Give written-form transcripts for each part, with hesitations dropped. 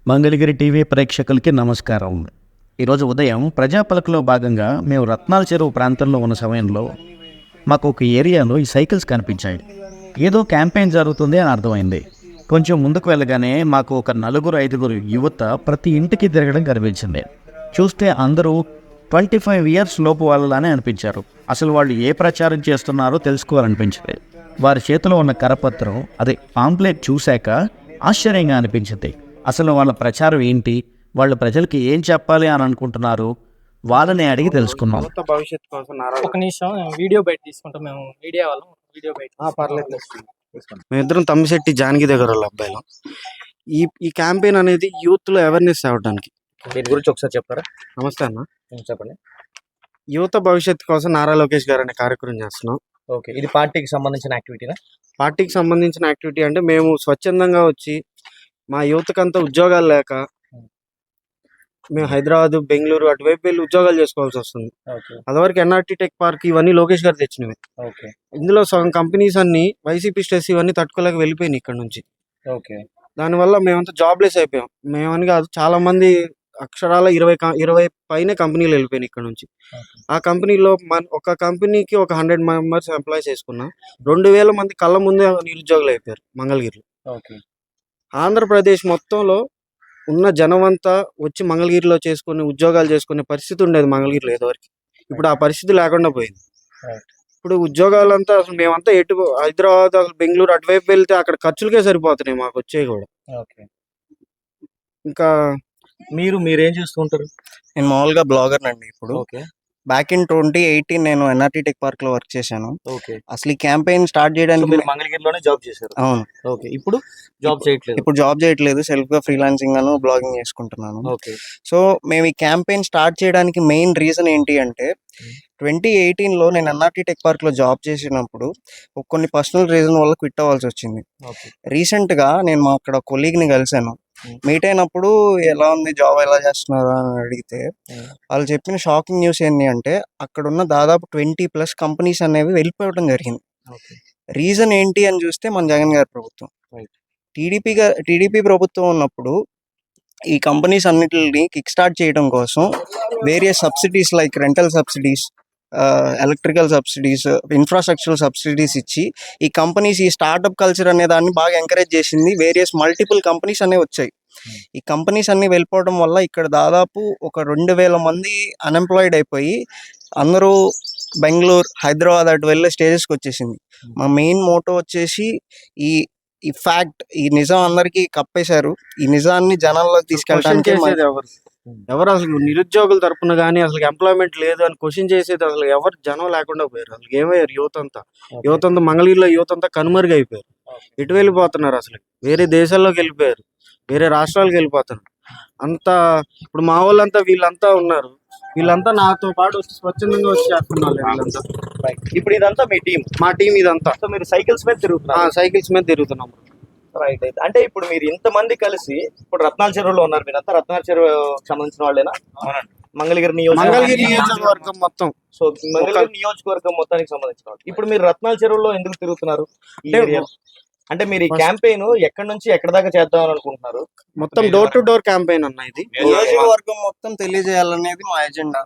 Mangalagiri TV ప్రేక్షకులకి నమస్కారం. ఈరోజు ఉదయం ప్రజాపలకలో భాగంగా మేము రత్నాల చెరువు ప్రాంతంలో ఉన్న సమయంలో మాకు ఒక ఏరియాలో ఈ సైకిల్స్ కనిపించాయి. ఏదో క్యాంపెయిన్ జరుగుతుంది అని అర్థమైంది. కొంచెం ముందుకు వెళ్ళగానే మాకు ఒక 4-5 యువత ప్రతి ఇంటికి తిరగడం కనిపించింది. చూస్తే అందరూ 25 ఇయర్స్ లోపు వాళ్ళలానే అనిపించారు. అసలు వాళ్ళు ఏ ప్రచారం చేస్తున్నారో తెలుసుకోవాలనిపించింది. వారి చేతిలో ఉన్న కరపత్రం, అదే పాంప్లెట్ చూశాక ఆశ్చర్యంగా అనిపించింది. అసలు వాళ్ళ ప్రచారం ఏంటి, వాళ్ళు ప్రజలకి ఏం చెప్పాలి అని అనుకుంటున్నారు, వాళ్ళని అడిగి తెలుసుకున్నాం. భవిష్యత్తు కోసం ఒక నిమిషం వీడియో బయట తీసుకుంటాం. మేము మీడియా వాళ్ళం వీడియో బయట పర్లేదు. మేమిద్దరం తమ్మిశెట్టి జానకి దగ్గర వాళ్ళ అబ్బాయిలు. ఈ క్యాంపెయిన్ అనేది యూత్ లో అవేర్నెస్ అవ్వడానికి. దీని గురించి ఒకసారి చెప్తారా? నమస్తే అన్న, చెప్పండి. యువత భవిష్యత్తు కోసం నారా లోకేష్ గారు అనే కార్యక్రమం చేస్తున్నాం. ఓకే, ఇది పార్టీకి సంబంధించిన యాక్టివిటీనా? పార్టీకి సంబంధించిన యాక్టివిటీ అంటే మేము స్వచ్ఛందంగా వచ్చి మా యువతకంతా ఉద్యోగాలు లేక మేము హైదరాబాద్, బెంగళూరు అటువైపు వెళ్ళి ఉద్యోగాలు చేసుకోవాల్సి వస్తుంది. అదివరకు ఎన్ఆర్టీ టెక్ పార్క్ ఇవన్నీ లోకేష్ గారు తెచ్చినవి. ఇందులో సగం కంపెనీస్ అన్ని వైసీపీ స్ట్రెస్ ఇవన్నీ తట్టుకోలేక వెళ్ళిపోయినాయి ఇక్కడ నుంచి. దానివల్ల మేమంతా జాబ్లెస్ అయిపోయాం. మేమని కాదు, చాలా మంది అక్షరాల 20 పైన కంపెనీలు వెళ్ళిపోయినాయి ఇక్కడ నుంచి. ఆ కంపెనీలో ఒక కంపెనీకి ఒక 100 మెంబర్స్ ఎంప్లాయీస్ వేసుకున్నా 2000 మంది కళ్ళ ముందే నిరుద్యోగులు అయిపోయారు మంగళగిరిలో. ఆంధ్రప్రదేశ్ మొత్తంలో ఉన్న జనం అంతా వచ్చి మంగళగిరిలో చేసుకుని ఉద్యోగాలు చేసుకునే పరిస్థితి ఉండేది మంగళగిరిలో ఏదోవరకు. ఇప్పుడు ఆ పరిస్థితి లేకుండా పోయింది. ఇప్పుడు ఉద్యోగాలంతా అసలు మేమంతా ఎటు హైదరాబాద్, బెంగళూరు అటువైపు వెళ్తే అక్కడ ఖర్చులకే సరిపోతున్నాయి మాకు వచ్చేవి కూడా. ఇంకా మీరేం చేస్తుంటారు? నేను మామూలుగా బ్లాగర్ అండి. ఇప్పుడు బ్యాక్ ఇన్ 2018 నేను ఎన్ఆర్టీ టెక్ పార్క్ లో వర్క్ చేశాను. అసలు ఈ క్యాంపెయిన్ స్టార్ట్ చేయడానికి మంగళగిరిలోనే జాబ్ చేశారు? అవును. ఇప్పుడు జాబ్ చేయట్లేదు? ఇప్పుడు జాబ్ చేయట్లేదు, సెల్ఫ్ గా ఫ్రీలాన్సింగ్ గాను బ్లాగింగ్ చేసుకుంటున్నాను. సో మేము ఈ క్యాంపెయిన్ స్టార్ట్ చేయడానికి మెయిన్ రీజన్ ఏంటి అంటే 2018 లో నేను ఎన్ఆర్టీ టెక్ పార్క్ లో జాబ్ చేసినప్పుడు కొన్ని పర్సనల్ రీజన్ వల్ల క్విట్ అవ్వాల్సి వచ్చింది. రీసెంట్ గా నేను మా అక్కడ కొలీగ్ ని కలిసాను. మీట్ అయినప్పుడు ఎలా ఉంది జాబ్, ఎలా చేస్తున్నారు అని అడిగితే వాళ్ళు చెప్పిన షాకింగ్ న్యూస్ ఏంటి అంటే అక్కడ ఉన్న దాదాపు 20+ కంపెనీస్ అనేవి వెళ్ళిపోవడం జరిగింది. రీజన్ ఏంటి అని చూస్తే మన జగన్ గారి ప్రభుత్వం, టీడీపీ ప్రభుత్వం ఉన్నప్పుడు ఈ కంపెనీస్ అన్నిటిని కిక్ స్టార్ట్ చేయడం కోసం various subsidies like rental subsidies, electrical subsidies, infrastructural subsidies ఇచ్చి ఈ కంపెనీస్, ఈ స్టార్ట్అప్ కల్చర్ అనే దాన్ని బాగా ఎంకరేజ్ చేసింది. వేరియస్ మల్టిపుల్ కంపెనీస్ అనేవి వచ్చాయి. ఈ కంపెనీస్ అన్ని వెళ్ళిపోవడం వల్ల ఇక్కడ దాదాపు ఒక 2000 మంది అన్ఎంప్లాయిడ్ అయిపోయి అందరూ బెంగళూరు, హైదరాబాద్ అటు వెళ్ళే స్టేజెస్కి వచ్చేసింది. మా మెయిన్ మోటో వచ్చేసి ఈ ఫ్యాక్ట్, ఈ నిజం అందరికీ కప్పేశారు. ఈ నిజాన్ని జనాల్లోకి తీసుకెళ్ళడానికి ఎవరు అసలు నిరుద్యోగుల తరపున కానీ అసలు ఎంప్లాయ్మెంట్ లేదు అని క్వశ్చన్ చేసేది అసలు ఎవరు జనం లేకుండా పోయారు. అసలు ఏమయ్యారు యువత అంతా మంగళగిరిలో యువత అంతా కనుమరుగు అయిపోయారు. ఎటు వెళ్ళిపోతున్నారు, అసలు వేరే దేశాల్లోకి వెళ్ళిపోయారు, వేరే రాష్ట్రాలకు వెళ్ళిపోతున్నారు అంతా. ఇప్పుడు మా వాళ్ళంతా వీళ్ళంతా ఉన్నారు, వీళ్ళంతా నాతో పాటు వచ్చి స్వచ్ఛందంగా వచ్చి చేస్తున్నారు వీళ్ళంతా. ఇప్పుడు ఇదంతా మీ టీం? మా టీం ఇదంతా. మీరు సైకిల్స్ మీద తిరుగుతున్నారు? సైకిల్స్ మీద తిరుగుతున్నాం. రైట్. అయితే అంటే ఇప్పుడు మీరు ఇంతమంది కలిసి ఇప్పుడు రత్నాల చెరువులో ఉన్నారు. మీరంతా రత్నాల చెరువు సంబంధించిన వాళ్ళేనా? మంగళగిరి నియోజకవర్గం మొత్తం. సో మంగళగిరి నియోజకవర్గం మొత్తానికి సంబంధించిన వాళ్ళు. ఇప్పుడు మీరు రత్నాల చెరువులో ఎందుకు తిరుగుతున్నారు? అంటే మీరు ఈ క్యాంపెయిన్ ఎక్కడి నుంచి ఎక్కడ దాకా చేద్దామని అనుకుంటున్నారు? మొత్తం డోర్ టు డోర్ క్యాంపెయిన్ అన్న. ఇది నియోజకవర్గం మొత్తం తెలియజేయాలనేది మా ఎజెండా.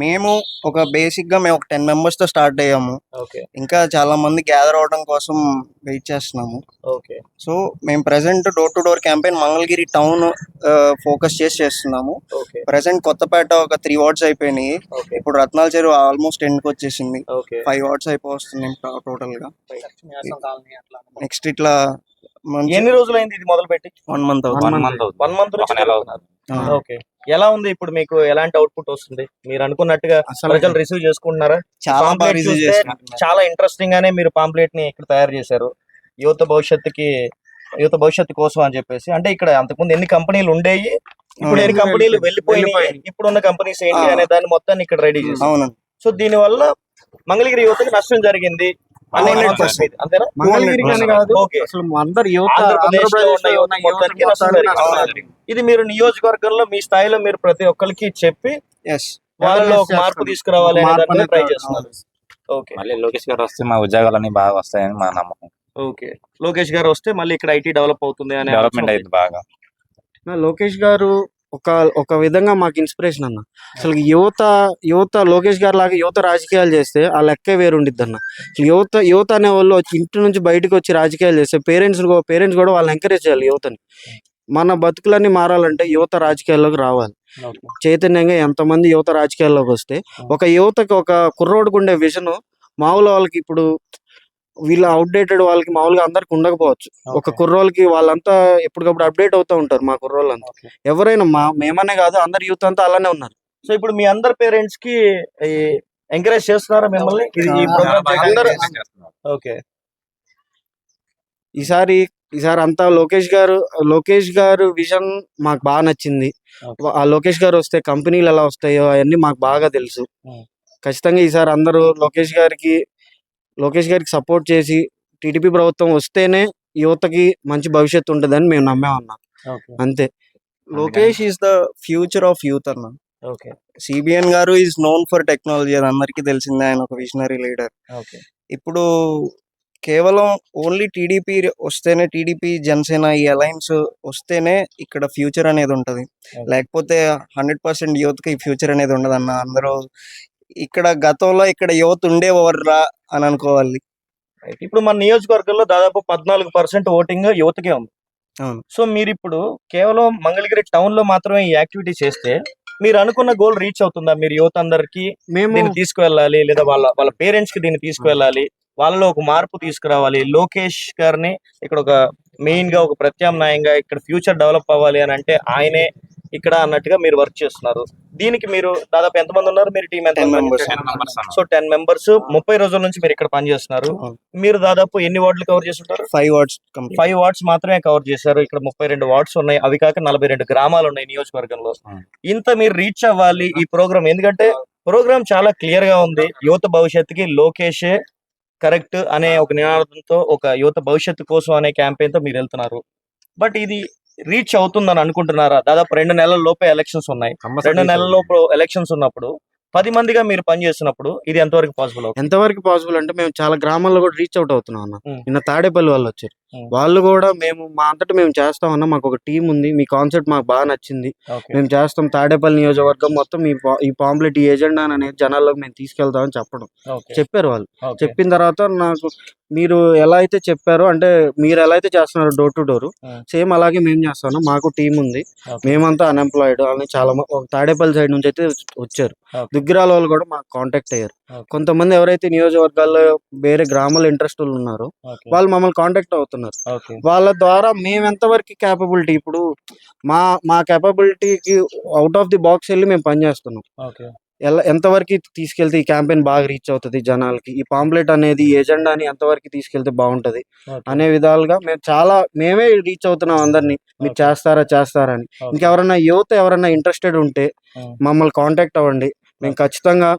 మేము ఒక 10 మెంబర్స్ తో స్టార్ట్ అయ్యాము. ఇంకా చాలా మంది గ్యాదర్ అవడం కోసం వెయిట్ చేస్తున్నాము. సో మేము present door to door campaign Mangalagiri town focus చేస్తున్నాము. ప్రెసెంట్ కొత్తపేట ఒక 3 వార్డ్స్ అయిపోయినాయి. ఇప్పుడు రత్నాల చెరువు ఆల్మోస్ట్ ఎండ్కి వచ్చేసింది. 5 వార్డ్స్ అయిపోతున్నాయి టోటల్ గా. నెక్స్ట్ ఇట్లా ఎన్ని రోజులు అయింది ఇది మొదలు పెట్టి? 1 మంత్. 1 మంత్ నుంచి. ఎలా ఉంది ఇప్పుడు? మీకు ఎలాంటి అవుట్పుట్ వస్తుంది? మీరు అనుకున్నట్టుగా ప్రజలు రిసీవ్ చేసుకుంటున్నారా? చాలా బాగా రిసీవ్ చేసుకుంటున్నారు. చాలా ఇంట్రెస్టింగ్ గానే మీరు పాంప్లెట్ ని ఇక్కడ తయారు చేశారు, యువత భవిష్యత్తు కోసం అని చెప్పేసి. అంటే ఇక్కడ అంతకుముందు ఎన్ని కంపెనీలు ఉండేవి, ఇప్పుడు ఎన్ని కంపెనీలు వెళ్ళిపోయినాయి, ఇప్పుడు ఉన్న కంపెనీస్ ఏంటి అనే దాన్ని మొత్తాన్ని ఇక్కడ రెడీ చేశారు. సో దీని వల్ల మంగళగిరి యువతకి నష్టం జరిగింది. ఇది మీరు నియోజకవర్గంలో మీ స్థాయిలో మీరు ప్రతి ఒక్కరికి చెప్పి వాళ్ళలో ఒక మార్పు తీసుకురావాలి అనే ట్రై చేస్తున్నారు. మళ్ళీ లోకేష్ గారు వస్తే మా ఉద్యోగాలన్నీ బాగా వస్తాయని మా నమ్మకం. లోకేష్ గారు వస్తే మళ్ళీ ఇక్కడ ఐటీ డెవలప్ అవుతుంది అని డెవలప్మెంట్ అయింది బాగా. లోకేష్ గారు ఒక ఒక విధంగా మాకు ఇన్స్పిరేషన్ అన్న. అసలు యువత లోకేష్ గారు లాగా యువత రాజకీయాలు చేస్తే ఆ లెక్కే వేరు ఉండిద్ది అన్న. అసలు యువత అనే వాళ్ళు ఇంటి నుంచి బయటకు వచ్చి రాజకీయాలు చేస్తే పేరెంట్స్ కూడా వాళ్ళని ఎంకరేజ్ చేయాలి యువతని. మన బతుకులన్నీ మారాలంటే యువత రాజకీయాల్లోకి రావాలి. చైతన్యంగా ఎంతమంది యువత రాజకీయాల్లోకి వస్తే ఒక యువతకి ఒక కుర్రోడికి ఉండే విజన్ మామూలు వాళ్ళకి ఇప్పుడు వీళ్ళ అవుట్డేటెడ్ వాళ్ళకి మామూలుగా అందరికి ఉండకపోవచ్చు. ఒక కుర్రోళ్ళకి వాళ్ళంతా ఎప్పటికప్పుడు అప్డేట్ అవుతూ ఉంటారు. మా కుర్రోళ్ళంతా ఎవరైనా మేమనే కాదు, అందరు యూత్ అంతా అలానే ఉన్నారు. సో ఇప్పుడు మీ అందరి పేరెంట్స్ కి ఎంకరేజ్ చేస్తున్నారా మిమ్మల్ని ఈ ప్రోగ్రామ్ చేయడానికి? ఓకే. ఈసారి అంతా లోకేష్ గారు విజన్ మాకు బాగా నచ్చింది. ఆ లోకేష్ గారు వస్తే కంపెనీలు ఎలా వస్తాయో అవన్నీ మాకు బాగా తెలుసు. ఖచ్చితంగా ఈసారి అందరూ లోకేష్ గారికి సపోర్ట్ చేసి టీడీపీ ప్రభుత్వం వస్తేనే యువతకి మంచి భవిష్యత్తు ఉంటుందని మేము నమ్మేమన్నాం. అంతే. Lokesh is the future of youth అన్న. ఓకే. సిబిఎన్ గారు ఈజ్ నోన్ ఫర్ టెక్నాలజీ, అది అందరికీ తెలిసిందే. ఆయన ఒక విజనరీ లీడర్. ఓకే. ఇప్పుడు కేవలం ఓన్లీ టీడీపీ వస్తేనే, టీడీపీ జనసేన ఈ అలయన్స్ వస్తేనే ఇక్కడ ఫ్యూచర్ అనేది ఉంటుంది. లేకపోతే 100% యూత్కి ఫ్యూచర్ అనేది ఉండదు అన్న. అందరూ ఇక్కడ గతంలో ఇక్కడ యువత ఉండేవారురా అని అనుకోవాలి. ఇప్పుడు మన నియోజకవర్గంలో దాదాపు 14% ఓటింగ్ యువతకే ఉంది. అవును. సో మీరు ఇప్పుడు కేవలం మంగళగిరి టౌన్ లో మాత్రమే ఈ యాక్టివిటీ చేస్తే మీరు అనుకున్న గోల్ రీచ్ అవుతుందా? మీరు యువత అందరికి దీన్ని తీసుకువెళ్ళాలి, లేదా వాళ్ళ పేరెంట్స్ కి దీన్ని తీసుకువెళ్ళాలి, వాళ్ళలో ఒక మార్పు తీసుకురావాలి, లోకేష్ గారిని ఇక్కడ ఒక మెయిన్ గా ఒక ప్రత్యామ్నాయంగా ఇక్కడ ఫ్యూచర్ డెవలప్ అవ్వాలి అని అంటే ఆయనే ఇక్కడ అన్నట్టుగా మీరు వర్క్ చేస్తున్నారు. దీనికి మీరు దాదాపు ఎంతమంది ఉన్నారు? మీరు టీం ఎంత? 10 members. సో 10 members 30 రోజుల నుంచి మీరు ఇక్కడ పనిచేస్తున్నారు. మీరు దాదాపు ఎన్ని వార్డులు కవర్ చేస్తుంటారు? 5 wards. 5 వార్డ్స్ మాత్రమే కవర్ చేశారు. ఇక్కడ 32 వార్డ్స్ ఉన్నాయి. అవి కాక 42 గ్రామాలు ఉన్నాయి నియోజకవర్గంలో. ఇంత మీరు రీచ్ అవ్వాలి ఈ ప్రోగ్రామ్, ఎందుకంటే ప్రోగ్రామ్ చాలా క్లియర్ గా ఉంది. యువత భవిష్యత్తుకి లోకేషే కరెక్ట్ అనే ఒక నినాదంతో, ఒక యువత భవిష్యత్తు కోసం అనే క్యాంపెయిన్ తో మీరు వెళ్తున్నారు. బట్ ఇది రీచ్ అవుతుందని అనుకుంటున్నారా? దాదాపు 2 నెలల లోపే ఎలక్షన్స్ ఉన్నాయి. 2 నెలల లోపు ఎలక్షన్స్ ఉన్నప్పుడు 10 మందిగా మీరు పనిచేస్తున్నప్పుడు ఇది ఎంతవరకు పాసిబుల్ అవుతుంది? ఎంతవరకు పాసిబుల్ అంటే మేము చాలా గ్రామాల్లో కూడా రీచ్ అవుట్ అవుతున్నాం అన్న. నిన్న తాడేపల్లి వాళ్ళు వచ్చారు. Hmm. వాళ్ళు కూడా మా అంతటా మేము చేస్తామన్నా, మాకు ఒక టీం ఉంది, మీ కాన్సెప్ట్ మాకు బాగా నచ్చింది, మేము చేస్తాం, తాడేపల్లి నియోజకవర్గం మొత్తం ఈ పాంప్లెట్ ఈ ఎజెండా అనేది జనాల్లోకి మేము తీసుకెళ్తామని చెప్పారు వాళ్ళు. చెప్పిన తర్వాత నాకు మీరు ఎలా అయితే చెప్పారో, అంటే మీరు ఎలా అయితే చేస్తున్నారు డోర్ టు డోర్, సేమ్ అలాగే మేము చేస్తాను. మాకు టీం ఉంది, మేమంతా అన్ఎంప్లాయిడ్ అని చాలా తాడేపల్లి సైడ్ నుంచి అయితే వచ్చారు. దుగ్గిరాల వాళ్ళు కూడా మాకు కాంటాక్ట్ అయ్యారు. కొంతమంది ఎవరైతే నియోజకవర్గాల్లో వేరే గ్రామాల ఇంట్రెస్ట్ ఉన్నారో వాళ్ళు మమ్మల్ని కాంటాక్ట్ అవుతున్నారు. వాళ్ళ ద్వారా మేము ఎంతవరకు క్యాపబిలిటీ, ఇప్పుడు మా క్యాపబిలిటీకి అవుట్ ఆఫ్ ది బాక్స్ వెళ్ళి మేము పనిచేస్తున్నాం. ఎంతవరకు తీసుకెళ్తే ఈ క్యాంపెయిన్ బాగా రీచ్ అవుతుంది జనాలకి, ఈ పాంప్లెట్ అనేది ఎజెండాని ఎంతవరకు తీసుకెళ్తే బాగుంటది అనే విధాలుగా మేమే రీచ్ అవుతున్నాం అందరినీ. మీరు చేస్తారా అని. ఇంకెవరన్నా ఎవరన్నా ఇంట్రెస్టెడ్ ఉంటే మమ్మల్ని కాంటాక్ట్ అవ్వండి. మేము ఖచ్చితంగా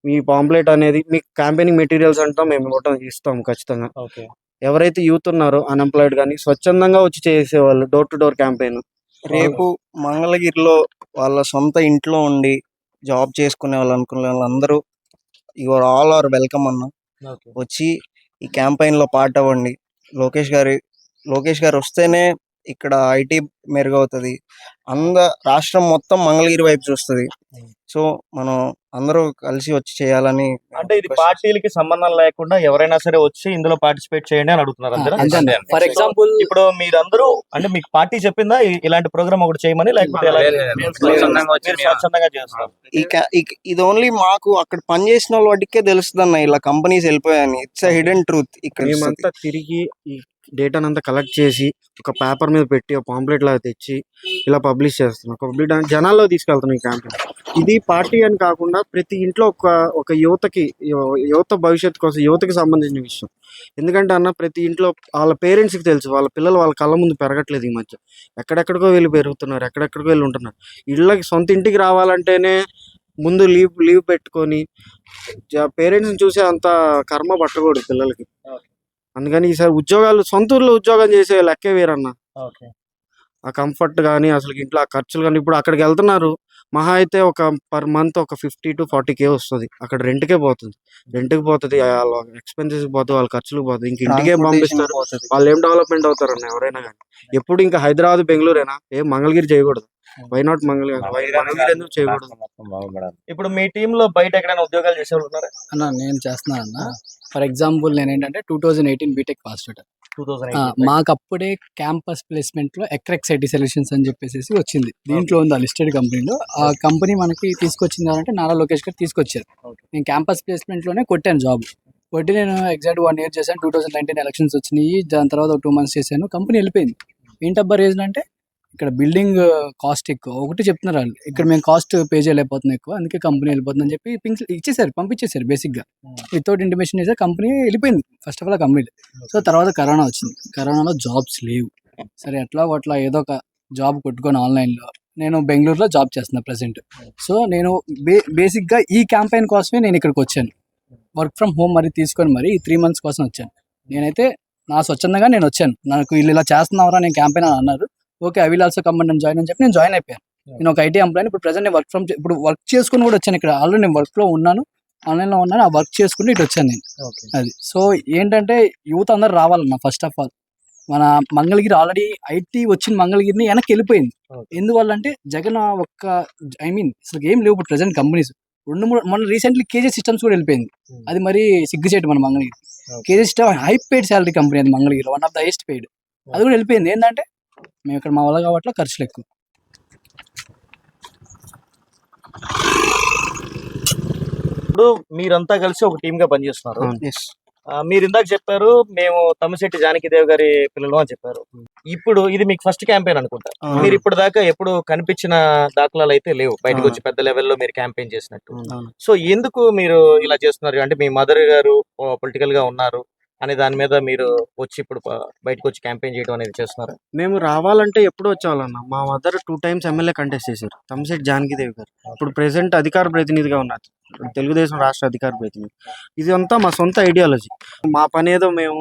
మీ పాంప్లెట్ అనేది, మీ క్యాంపెయినింగ్ మెటీరియల్స్ అంటాం, మేము ఇస్తాం ఖచ్చితంగా. ఎవరైతే యూత్ ఉన్నారో అన్ఎంప్లాయిడ్ కానీ స్వచ్ఛందంగా వచ్చి చేసేవాళ్ళు డోర్ టు డోర్ క్యాంపెయిన్, రేపు మంగళగిరిలో వాళ్ళ సొంత ఇంట్లో ఉండి జాబ్ చేసుకునే వాళ్ళు అనుకునే వాళ్ళందరూ యువర్ ఆల్ ఆర్ వెల్కమ్ అన్న. వచ్చి ఈ క్యాంపెయిన్ లో పార్ట్ అవ్వండి. లోకేష్ గారు వస్తేనే ఇక్కడ ఐటీ మెరుగవుతుంది. రాష్ట్రం మొత్తం మంగళగిరి వైపు చూస్తుంది. సో మనం అందరూ కలిసి వచ్చి చేయాలని. అంటే ఇది పార్టీలకి సంబంధం లేకుండా ఎవరైనా సరే వచ్చి ఇందులో పార్టిసిపేట్ చేయండి అని అడుగుతున్నారు. ఫర్ ఎగ్జాంపుల్ ఇప్పుడు మీరందరూ అంటే మీకు పార్టీ చెప్పిందా ఇలాంటి ప్రోగ్రామ్ ఒకటి చేయమని, లేకపోతే స్వచ్ఛందంగా చేస్తారు? ఇది ఓన్లీ మాకు అక్కడ పనిచేసిన వాళ్ళ వాటికే తెలుస్తుంది అన్న, ఇలా కంపెనీస్ వెళ్ళిపోయాయని. It's hidden truth. ఇక్కడ మేమంతా తిరిగి ఈ డేటాను అంతా కలెక్ట్ చేసి ఒక పేపర్ మీద పెట్టి ఒక పాంప్లెట్ లాగా తెచ్చి ఇలా పబ్లిష్ చేస్తున్నాం. పబ్లిక్ జనాల్లో తీసుకెళ్తున్నాం ఈ క్యాంపెయిన్. ఇది పార్టీ అని కాకుండా ప్రతి ఇంట్లో ఒక యువత భవిష్యత్తు కోసం, యువతకి సంబంధించిన విషయం. ఎందుకంటే అన్న ప్రతి ఇంట్లో వాళ్ళ పేరెంట్స్కి తెలుసు, వాళ్ళ పిల్లలు వాళ్ళ కళ్ళ ముందు పెరగట్లేదు ఈ మధ్య. ఎక్కడెక్కడికో వెళ్ళి పెరుగుతున్నారు, ఎక్కడెక్కడికో వెళ్ళి ఉంటున్నారు. సొంత ఇంటికి రావాలంటేనే ముందు లీవ్ పెట్టుకొని పేరెంట్స్ని చూసే అంత కర్మ పట్టకూడదు పిల్లలకి. అందుకని ఈసారి సొంత ఊర్లో ఉద్యోగం చేసే లెక్కే వేరన్నా. ఆ కంఫర్ట్ కానీ అసలు ఇంట్లో ఆ ఖర్చులు కానీ, ఇప్పుడు అక్కడికి వెళ్తున్నారు మహా అయితే ఒక పర్ మంత్ ఒక 50 to 40K వస్తుంది. అక్కడ రెంట్కే పోతుంది, రెంట్కి పోతుంది, వాళ్ళ ఎక్స్పెన్సెస్ పోతుంది, వాళ్ళ ఖర్చులకు పోతుంది, ఇంక ఇంటికే పంపిస్తారు. వాళ్ళు ఏం డెవలప్మెంట్ అవుతారన్న ఎవరైనా కానీ. ఎప్పుడు ఇంకా హైదరాబాద్ బెంగళూరేనా, ఏం మంగళగిరి చేయకూడదు? వై నాట్ మంగళగిరి ఎందుకు చేయకూడదు? మొత్తం బాగుపడాలి. ఇప్పుడు మీ టీమ్ లో బయట ఎక్కడైనా ఉద్యోగాలు చేసే వాళ్ళు ఉన్నారా? అన్న నేను చేస్తున్నాను అన్న. ఫర్ ఎగ్జాంపుల్ నేను ఏంటంటే 2018 బీటెక్ పాస్ అవుట్. 2018 మాకు అప్పుడే క్యాంపస్ ప్లేస్మెంట్ లో ఎక్రెక్స్ ఐటీ సొల్యూషన్స్ అని చెప్పేసి వచ్చింది. దీంట్లో ఉంది లిస్టెడ్ కంపెనీలో. ఆ కంపెనీ మనకి తీసుకొచ్చింది అంటే నారా లోకేష్ గారు తీసుకొచ్చారు. నేను క్యాంపస్ ప్లేస్మెంట్ లోనే కొట్టాను జాబ్. కొట్టి నేను ఎగ్జాక్ట్ 1 year చేశాను. 2019 ఎలక్షన్స్ వచ్చినాయి. దాని తర్వాత 2 months చేశాను. కంపెనీ వెళ్ళిపోయింది. ఏంటబ్బా రీజన్ అంటే ఇక్కడ బిల్డింగ్ కాస్ట్ ఎక్కువ. ఒకటి చెప్తున్నారు వాళ్ళు, ఇక్కడ మేము కాస్ట్ పే చేయలేకపోతున్నాం ఎక్కువ, అందుకే కంపెనీ వెళ్ళిపోతుందని చెప్పి పింక్స్ ఇచ్చేసారు, పంపించేశారు. బేసిక్గా వితౌట్ ఇంటిమేషన్ చేసే కంపెనీ వెళ్ళిపోయింది. First of all company. So తర్వాత కరోనా వచ్చింది. కరోనాలో జాబ్స్ లేవు. సరే అట్లా ఏదో ఒక జాబ్ కొట్టుకొని ఆన్లైన్లో నేను బెంగళూరులో జాబ్ చేస్తున్నా ప్రజెంట్. సో నేను బేసిక్గా ఈ క్యాంపెయిన్ కోసమే నేను ఇక్కడికి వచ్చాను. వర్క్ ఫ్రమ్ హోమ్ మరి తీసుకొని మరి ఈ 3 months కోసం వచ్చాను. నేనైతే నా స్వచ్ఛందంగా నేను వచ్చాను. నాకు వీళ్ళు ఇలా చేస్తున్నారా నేను క్యాంపెయిన్ అని అన్నారు. Okay, I will also come and join అని చెప్పి నేను జాయిన్ అయిపోయాను. నేను ఒక ఐటీ ఎంప్లాయ్. ఇప్పుడు ప్రజెంట్ నేను ఇప్పుడు వర్క్ చేసుకుని కూడా వచ్చాను. ఇక్కడ ఆల్రెడీ నేను వర్క్లో ఉన్నాను, ఆన్లైన్లో ఉన్నాను. ఆ వర్క్ చేసుకుంటూ ఇటు వచ్చాను నేను. అది సో ఏంటంటే యూత్ అందరు రావాలన్న. ఫస్ట్ ఆఫ్ ఆల్ మన మంగళగిరి ఆల్రెడీ ఐటీ వచ్చిన మంగళగిరిని వెనక్కి వెళ్ళిపోయింది. ఎందువల్ల అంటే జగన్ అసలు ఏం లేవు ఇప్పుడు ప్రజెంట్ కంపెనీస్. 2-3 మొన్న రీసెంట్లీ కేజీ సిస్టమ్స్ కూడా వెళ్ళిపోయింది. అది మరి సిగ్గుచేటు మన Mangalagiri. KG system high paid salary company, అది Mangalagiri one of the highest paid. అది కూడా వెళ్ళిపోయింది. ఏంటంటే మేము ఇక్కడ మా వల్ల కాబట్టి ఖర్చులు ఎక్కువ. ఇప్పుడు మీరంతా కలిసి ఒక టీమ్ గా పనిచేస్తున్నారు. మీరు ఇందాక చెప్పారు మేము తమ్మిశెట్టి జానకిదేవి గారి పిల్లలు అని చెప్పారు. ఇప్పుడు ఇది మీకు ఫస్ట్ క్యాంపెయిన్ అనుకుంటా. మీరు ఇప్పుడు దాకా ఎప్పుడు కనిపించిన దాఖలాలు అయితే లేవు బయటకు వచ్చి పెద్ద లెవెల్లో మీరు క్యాంపెయిన్ చేసినట్టు. సో ఎందుకు మీరు ఇలా చేస్తున్నారు? అంటే మీ మదర్ గారు పొలిటికల్ గా ఉన్నారు అనే దాని మీద మీరు వచ్చి ఇప్పుడు బయటకు వచ్చి క్యాంపెయిన్ చేయడం అనేది చేస్తున్నారు? మేము రావాలంటే ఎప్పుడు వచ్చేవాళ్ళన్న. మా మదర్ 2 times ఎమ్మెల్యే కంటెస్ట్ చేశారు, తమ్మిశెట్టి జానకిదేవి గారు. ఇప్పుడు ప్రెసెంట్ అధికార ప్రతినిధిగా ఉన్నారు, తెలుగుదేశం రాష్ట్ర అధికార ప్రతినిధి. ఇదంతా మా సొంత ఐడియాలజీ. మా పని ఏదో మేము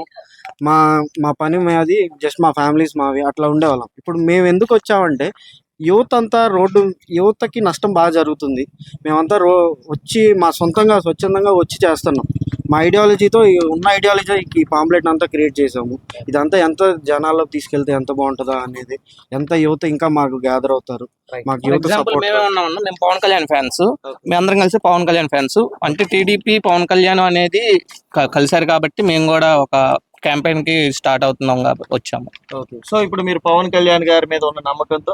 మా పని అది జస్ట్ మా ఫ్యామిలీస్ మావి అట్లా ఉండేవాళ్ళం. ఇప్పుడు మేము ఎందుకు వచ్చామంటే యువతకి నష్టం బాగా జరుగుతుంది. మేమంతా వచ్చి మా సొంతంగా స్వచ్ఛందంగా వచ్చి చేస్తున్నాం. మా ఐడియాలజీతో ఉన్న ఐడియాలజీ పాంప్లెట్ అంతా క్రియేట్ చేసాము. ఇదంతా ఎంత జనాల్లోకి తీసుకెళ్తే ఎంత బాగుంటుందా అనేది, ఎంత యువత ఇంకా మాకు గ్యాదర్ అవుతారు, మాకు యువత ఎగ్జాంపుల్ సపోర్ట్. మేమే ఉన్నామన్నా, మేము పవన్ కళ్యాణ్ ఫ్యాన్స్. మేము అందరం కలిసి పవన్ కళ్యాణ్ ఫ్యాన్స్. అంటే టీడీపీ పవన్ కళ్యాణ్ అనేది కలిసారు కాబట్టి మేము కూడా ఒక క్యాంపెయిన్ కి స్టార్ట్ అవుతున్నాం కాబట్టి వచ్చాము. సో ఇప్పుడు మీరు పవన్ కళ్యాణ్ గారి మీద ఉన్న నమ్మకంతో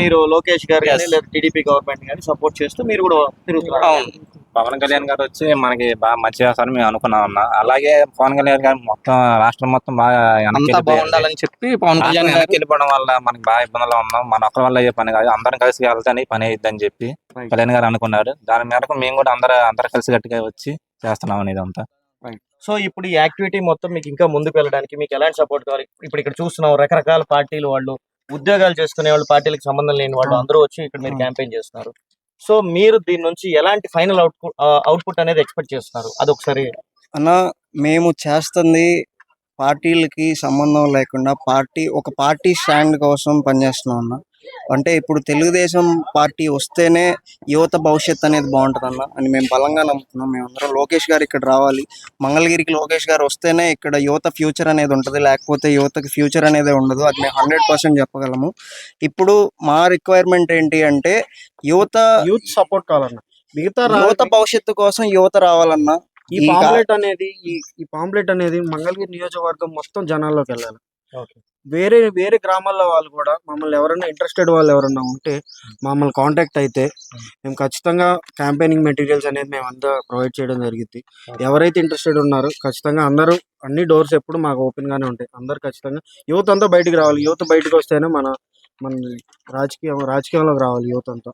మీరు లోకేష్ గారు కానీ లేదా టీడీపీ గవర్నమెంట్ కానీ సపోర్ట్ చేస్తూ మీరు కూడా తిరుగుతున్నారు. అవును, పవన్ కళ్యాణ్ గారు వచ్చి మనకి బాగా మంచి చేస్తారని మేము అనుకున్నాం అన్న. అలాగే పవన్ కళ్యాణ్ గారు మొత్తం రాష్ట్రం మొత్తం బాగా అంతా బాగుండాలని చెప్పి పవన్ కళ్యాణ్ గారు వెళ్ళిపోవడం వల్ల మనకి బాగా ఇబ్బందులు ఉన్నాం. మన ఒక్కరి వల్ల అయ్యే పని కాదు, అందరం కలిసి వెళ్తానే పని అయ్యిద్దని చెప్పి కళ్యాణ్ గారు అనుకున్నారు. దాని మేరకు మేము కూడా అందరూ కలిసి గట్టిగా వచ్చి చేస్తున్నాం అనేది అంతా. సో ఇప్పుడు ఈ యాక్టివిటీ మొత్తం మీకు ఇంకా ముందుకు వెళ్ళడానికి మీకు ఎలాంటి సపోర్ట్ కావాలి? ఇప్పుడు ఇక్కడ చూస్తున్నాం రకరకాల పార్టీలు వాళ్ళు, ఉద్యోగాలు చేసుకునే వాళ్ళు, పార్టీలకు సంబంధం లేని వాళ్ళు అందరూ వచ్చి ఇక్కడ మీరు క్యాంపెయిన్ చేస్తున్నారు. సో మీరు దీని నుంచి ఎలాంటి ఫైనల్ అవుట్పుట్ అనేది ఎక్స్పెక్ట్ చేస్తున్నారు? అదొకసారి అన్న. మేము చేస్తుంది పార్టీలకి సంబంధం లేకుండా ఒక పార్టీ స్టాండ్ కోసం పనిచేస్తున్నాం అన్న. అంటే ఇప్పుడు తెలుగుదేశం పార్టీ వస్తేనే యువత భవిష్యత్ అనేది బాగుంటుంది అని మేము బలంగా నమ్ముతున్నాం. మేమందరం లోకేష్ గారు ఇక్కడ రావాలి, మంగళగిరికి లోకేష్ గారు వస్తేనే ఇక్కడ యువత ఫ్యూచర్ అనేది ఉంటుంది, లేకపోతే యువతకి ఫ్యూచర్ అనేది ఉండదు. అది మేము 100% చెప్పగలము. ఇప్పుడు మా రిక్వైర్మెంట్ ఏంటి అంటే యూత్ సపోర్ట్ కావాలన్న. మిగతా యువత భవిష్యత్తు కోసం యువత రావాలన్నా. ఈ పాంప్లెట్ అనేది మంగళగిరి నియోజకవర్గం మొత్తం జనాల్లోకి వెళ్ళాలి. వేరే గ్రామాల్లో వాళ్ళు కూడా మమ్మల్ని ఎవరైనా ఇంట్రెస్టెడ్ వాళ్ళు ఎవరైనా ఉంటే మమ్మల్ని కాంటాక్ట్ అయితే మేము ఖచ్చితంగా క్యాంపెయినింగ్ మెటీరియల్స్ అనేది మేము అంతా ప్రొవైడ్ చేయడం జరిగింది. ఎవరైతే ఇంట్రెస్టెడ్ ఉన్నారో ఖచ్చితంగా అందరూ, అన్ని డోర్స్ ఎప్పుడు మాకు ఓపెన్ గానే ఉంటాయి. అందరు ఖచ్చితంగా యువత అంతా బయటికి రావాలి. యువత బయటకు వస్తేనే మన రాజకీయంలోకి రావాలి యువత అంతా.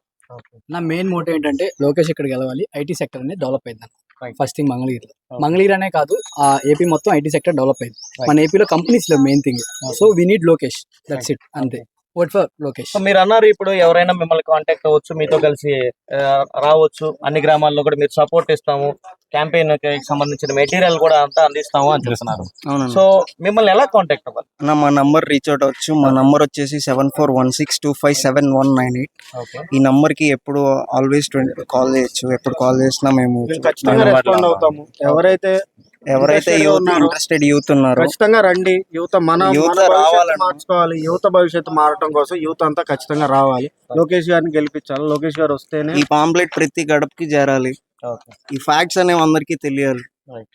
నా మెయిన్ మోటో ఏంటంటే లోకేష్ ఇక్కడ గెలవాలి, ఐటీ సెక్టర్ అనేది డెవలప్ అయింది. ఫస్ట్ థింగ్ మంగళగిరి అనే కాదు, ఆ ఏపీ మొత్తం ఐటీ సెక్టర్ డెవలప్ అయింది. మన ఏపీలో కంపెనీస్ లేవు main thing. So we need Lokesh, that's it, అంతే. Vote for Lokesh. సో మీరు అన్నారు ఇప్పుడు ఎవరైనా మిమ్మల్ని కాంటాక్ట్ అవ్వచ్చు, మీతో కలిసి రావచ్చు, అన్ని గ్రామాల్లో కూడా మీరు సపోర్ట్ ఇస్తాము, క్యాంపెయిన్ కి సంబంధించిన మెటీరియల్ కూడా అంతా అందిస్తాము అని చెప్తున్నారు. అవునండి. సో మిమ్మల్ని ఎలా కాంటాక్ట్ అవ్వాలి? అన్న మా నంబర్ రీచ్ అవుట్ అవ్వచ్చు. మా నంబర్ వచ్చేసి 7416257198. ఓకే, ఈ నంబర్ కి ఎప్పుడు ఆల్వేస్ కాల్ చేయొచ్చు. ఎప్పుడు కాల్ చేసినా మేము ఖచ్చితంగా రెస్పాండ్ అవుతాము. ఎవరైతే ఇంట్రెస్టెడ్ యూత్ ఉన్నారో ఖచ్చితంగా రండి. యువత మన యువత భవిష్యత్తు రావాలన్న. మార్చుకోవాలి. యువత భవిష్యత్తు మారటం కోసం యువత అంతా ఖచ్చితంగా రావాలి. లోకేష్ గారిని గెలిపించాలి. లోకేష్ గారు వస్తేనే ఈ పాంప్లెట్ ప్రతి గడపకి చేరాలి. ఓకే, ఈ ఫ్యాక్ట్స్ అనేవి అందరికీ తెలియాలి. రైట్.